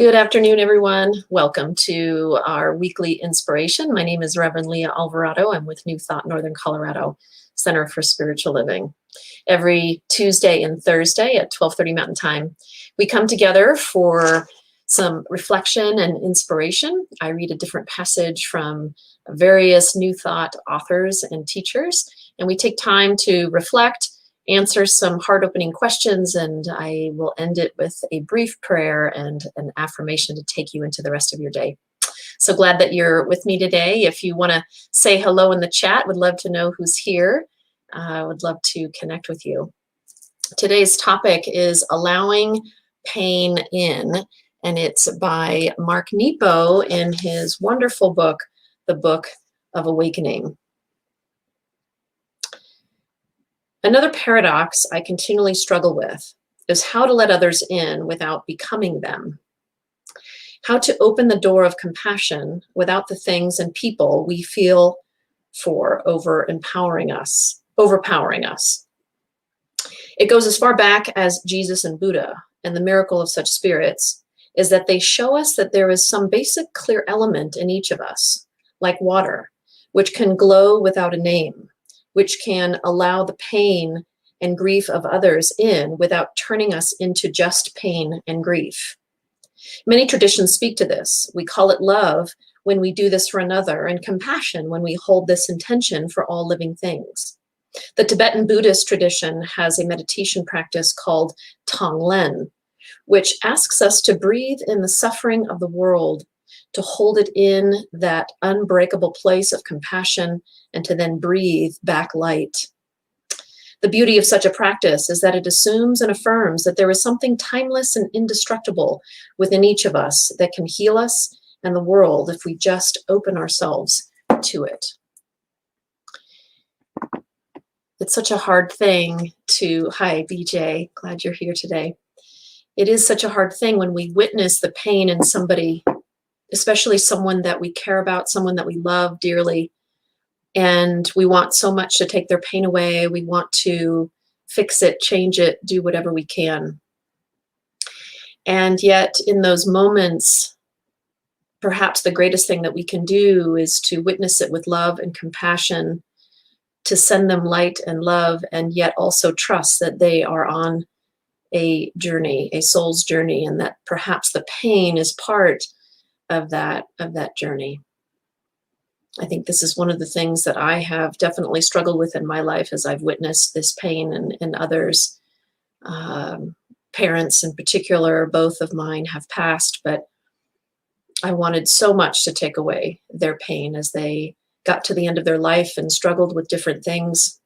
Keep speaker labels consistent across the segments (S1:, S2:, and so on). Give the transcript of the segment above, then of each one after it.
S1: Good afternoon, everyone. Welcome to our weekly inspiration. My name is Reverend Leah Alvarado. I'm with New Thought Northern Colorado Center for Spiritual Living. Every Tuesday and Thursday at 12:30 Mountain Time, we come together for some reflection and inspiration. I read a different passage from various New Thought authors and teachers, and we take time to reflect, answer some heart-opening questions, and I will end it with a brief prayer and an affirmation to take you into the rest of your day. So glad that you're with me today. If you want to say hello in the chat, would love to know who's here. I would love to connect with you. Today's topic is allowing pain in, and it's by Mark Nepo in his wonderful book, The Book of Awakening. Another paradox I continually struggle with is how to let others in without becoming them. How to open the door of compassion without the things and people we feel for overpowering us. It goes as far back as Jesus and Buddha, and the miracle of such spirits is that they show us that there is some basic clear element in each of us, like water, which can glow without a name, which can allow the pain and grief of others in without turning us into just pain and grief. Many traditions speak to this. We call it love when we do this for another, and compassion when we hold this intention for all living things. The Tibetan Buddhist tradition has a meditation practice called Tonglen, which asks us to breathe in the suffering of the world, to hold it in that unbreakable place of compassion, and to then breathe back light. The beauty of such a practice is that it assumes and affirms that there is something timeless and indestructible within each of us that can heal us and the world if we just open ourselves to it. It's such a hard thing to, hi BJ, glad you're here today. It is such a hard thing when we witness the pain in somebody, especially someone that we care about, someone that we love dearly, and we want so much to take their pain away. We want to fix it, change it, do whatever we can. And yet in those moments, perhaps the greatest thing that we can do is to witness it with love and compassion, to send them light and love, and yet also trust that they are on a journey, a soul's journey, and that perhaps the pain is part of that journey. I think this is one of the things that I have definitely struggled with in my life as I've witnessed this pain in others. Parents in particular, both of mine have passed, but I wanted so much to take away their pain as they got to the end of their life and struggled with different things.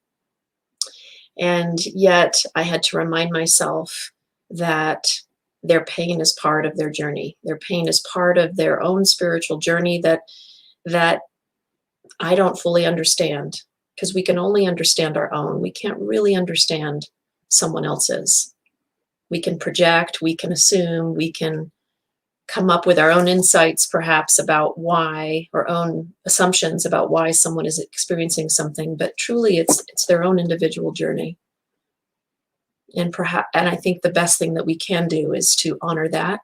S1: And yet I had to remind myself that their pain is part of their journey. Their pain is part of their own spiritual journey that I don't fully understand, because we can only understand our own. We can't really understand someone else's. We can project, we can assume, we can come up with our own insights perhaps about why, or own assumptions about why someone is experiencing something, but truly it's their own individual journey. And I think the best thing that we can do is to honor that,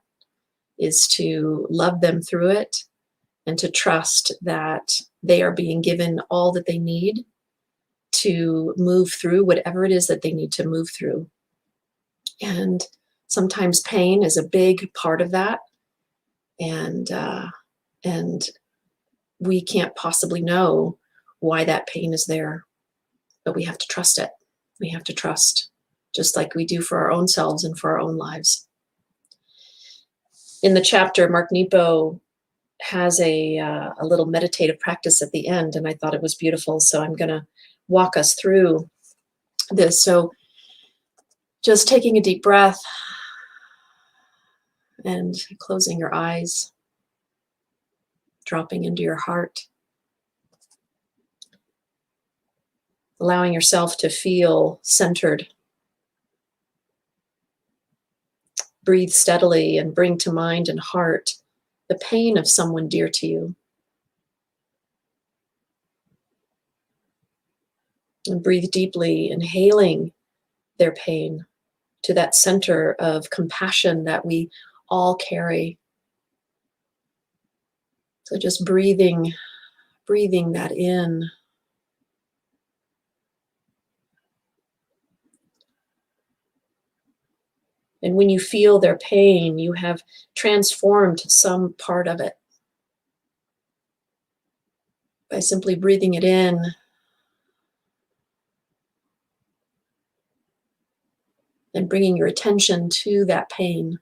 S1: is to love them through it, and to trust that they are being given all that they need to move through whatever it is that they need to move through. And sometimes pain is a big part of that. And we can't possibly know why that pain is there, but we have to trust it. We have to trust, just like we do for our own selves and for our own lives. In the chapter, Mark Nepo has a little meditative practice at the end, and I thought it was beautiful. So I'm going to walk us through this. So just taking a deep breath and closing your eyes, dropping into your heart, allowing yourself to feel centered. Breathe steadily and bring to mind and heart the pain of someone dear to you. And breathe deeply, inhaling their pain to that center of compassion that we all carry So just breathing that in. And when you feel their pain, you have transformed some part of it by simply breathing it in and bringing your attention to that pain.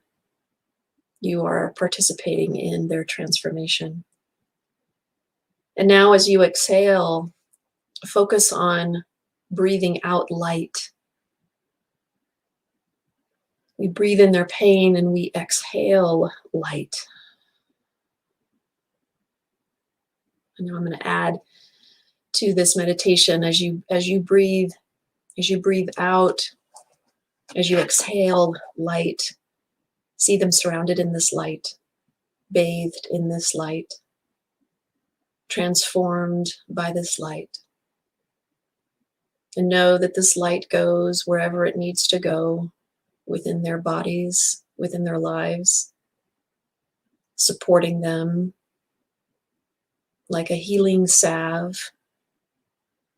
S1: You are participating in their transformation. And now as you exhale, focus on breathing out light. We breathe in their pain and we exhale light. And now I'm going to add to this meditation as you breathe out, as you exhale light. See them surrounded in this light, bathed in this light, transformed by this light. And know that this light goes wherever it needs to go within their bodies, within their lives, supporting them like a healing salve,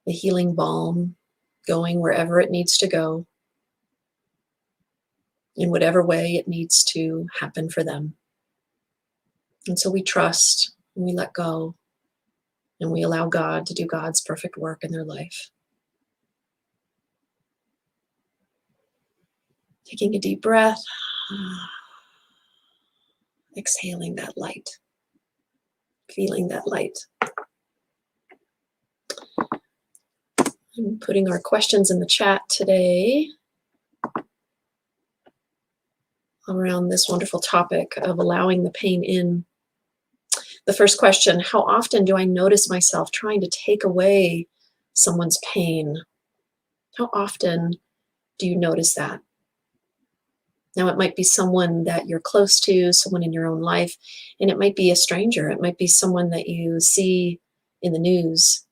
S1: a healing balm, going wherever it needs to go, in whatever way it needs to happen for them. And so we trust, and we let go, and we allow God to do God's perfect work in their life. Taking a deep breath, exhaling that light, feeling that light. I'm putting our questions in the chat today around this wonderful topic of allowing the pain in. The first question, how often do I notice myself trying to take away someone's pain? How often do you notice that? Now, it might be someone that you're close to, someone in your own life, and it might be a stranger. It might be someone that you see in the news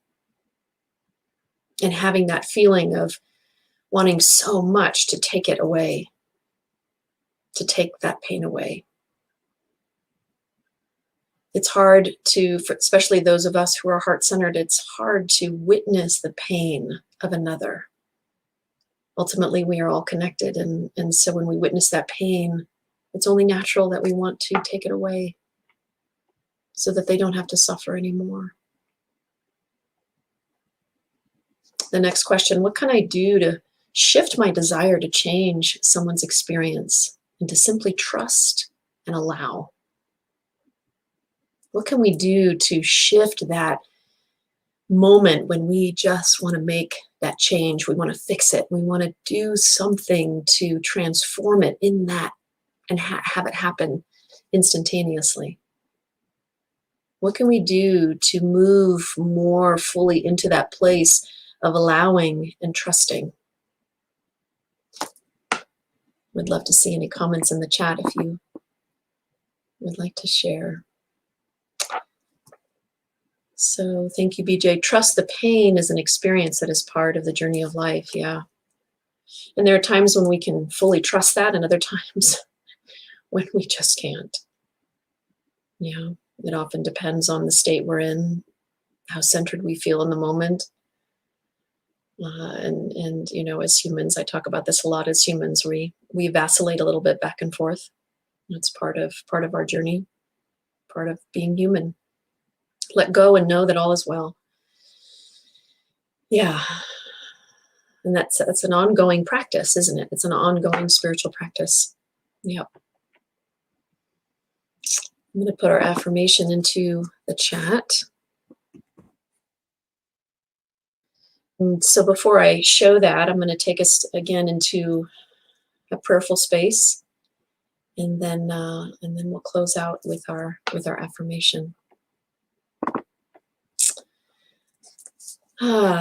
S1: and having that feeling of wanting so much to take it away, to take that pain away. It's hard to, especially those of us who are heart-centered, it's hard to witness the pain of another. Ultimately, we are all connected, and so when we witness that pain, it's only natural that we want to take it away so that they don't have to suffer anymore. The next question, what can I do to shift my desire to change someone's experience and to simply trust and allow? What can we do to shift that moment when we just want to make that change? We want to fix it. We want to do something to transform it in that and have it happen instantaneously. What can we do to move more fully into that place of allowing and trusting? Would love to see any comments in the chat if you would like to share. So thank you, BJ. Trust the pain is an experience that is part of the journey of life. Yeah. And there are times when we can fully trust that and other times when we just can't. Yeah. It often depends on the state we're in, how centered we feel in the moment. And you know, as humans, I talk about this a lot. As humans, we vacillate a little bit back and forth. That's part of our journey, part of being human. Let go and know that all is well. Yeah. And that's an ongoing practice, isn't it? It's an ongoing spiritual practice. Yep. I'm going to put our affirmation into the chat. And so before I show that, I'm going to take us again into a prayerful space, and then we'll close out with our affirmation.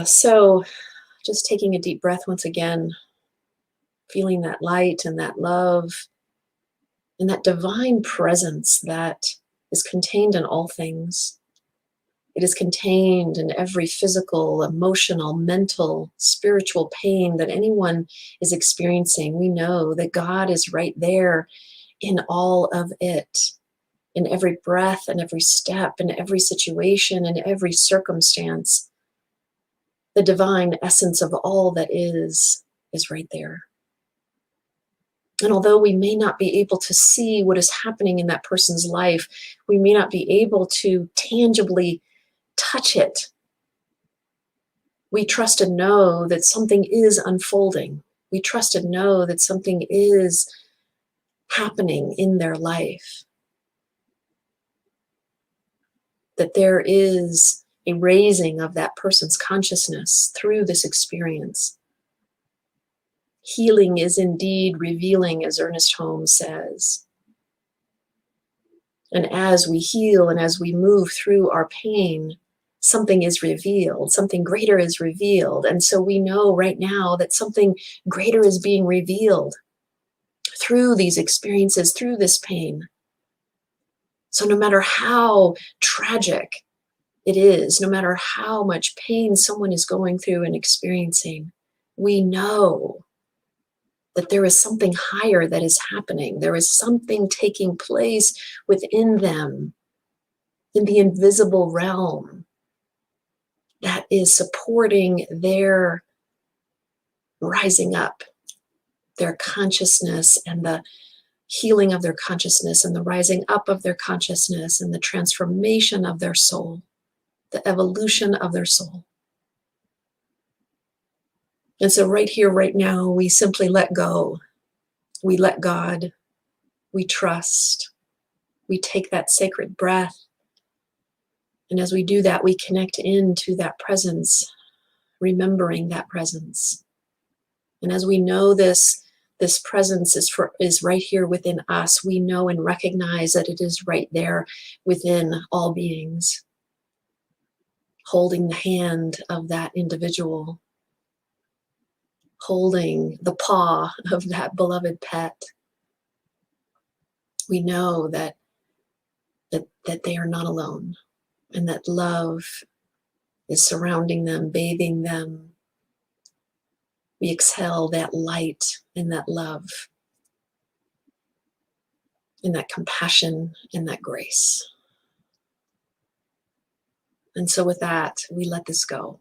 S1: So just taking a deep breath once again, feeling that light and that love and that divine presence that is contained in all things. It is contained in every physical, emotional, mental, spiritual pain that anyone is experiencing. We know that God is right there in all of it, in every breath and every step, in every situation, in every circumstance. The divine essence of all that is right there. And although we may not be able to see what is happening in that person's life, we may not be able to tangibly touch it, we trust and know that something is unfolding. We trust and know that something is happening in their life. That there is a raising of that person's consciousness through this experience. Healing is indeed revealing, as Ernest Holmes says. And as we heal and as we move through our pain, something is revealed, something greater is revealed. And so we know right now that something greater is being revealed through these experiences, through this pain. So no matter how tragic it is, no matter how much pain someone is going through and experiencing, we know that there is something higher that is happening. There is something taking place within them in the invisible realm that is supporting their rising up, their consciousness and the healing of their consciousness and the rising up of their consciousness and the transformation of their soul, the evolution of their soul. And so right here, right now, we simply let go. We let God. We trust. We take that sacred breath. And as we do that, we connect into that presence, remembering that presence. And as we know this presence is right here within us, we know and recognize that it is right there within all beings, holding the hand of that individual, holding the paw of that beloved pet. We know that they are not alone, and that love is surrounding them, bathing them. We exhale that light and that love and that compassion and that grace. And so with that, we let this go.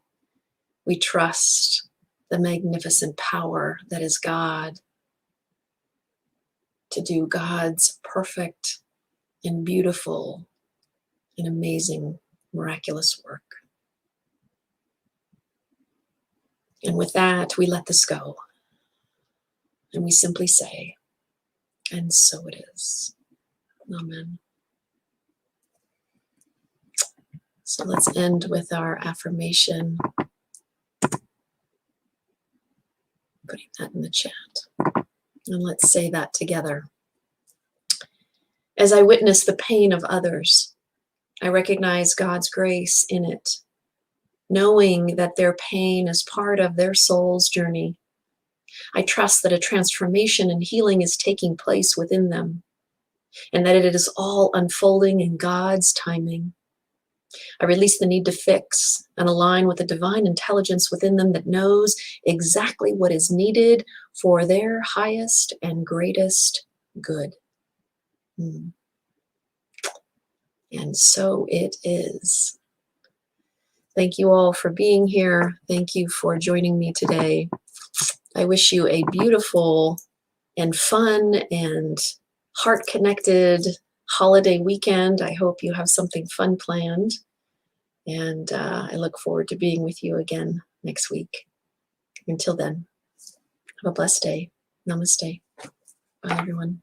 S1: We trust the magnificent power that is God to do God's perfect and beautiful and amazing, miraculous work. And with that, we let this go. And we simply say, and so it is. Amen. So let's end with our affirmation. Putting that in the chat. And let's say that together. As I witness the pain of others, I recognize God's grace in it, knowing that their pain is part of their soul's journey. I trust that a transformation and healing is taking place within them, and that it is all unfolding in God's timing. I release the need to fix and align with the divine intelligence within them that knows exactly what is needed for their highest and greatest good. And so it is. Thank you all for being here. Thank you for joining me today. I wish you a beautiful and fun and heart-connected holiday weekend. I hope you have something fun planned. And I look forward to being with you again next week. Until then, have a blessed day. Namaste. Bye, everyone.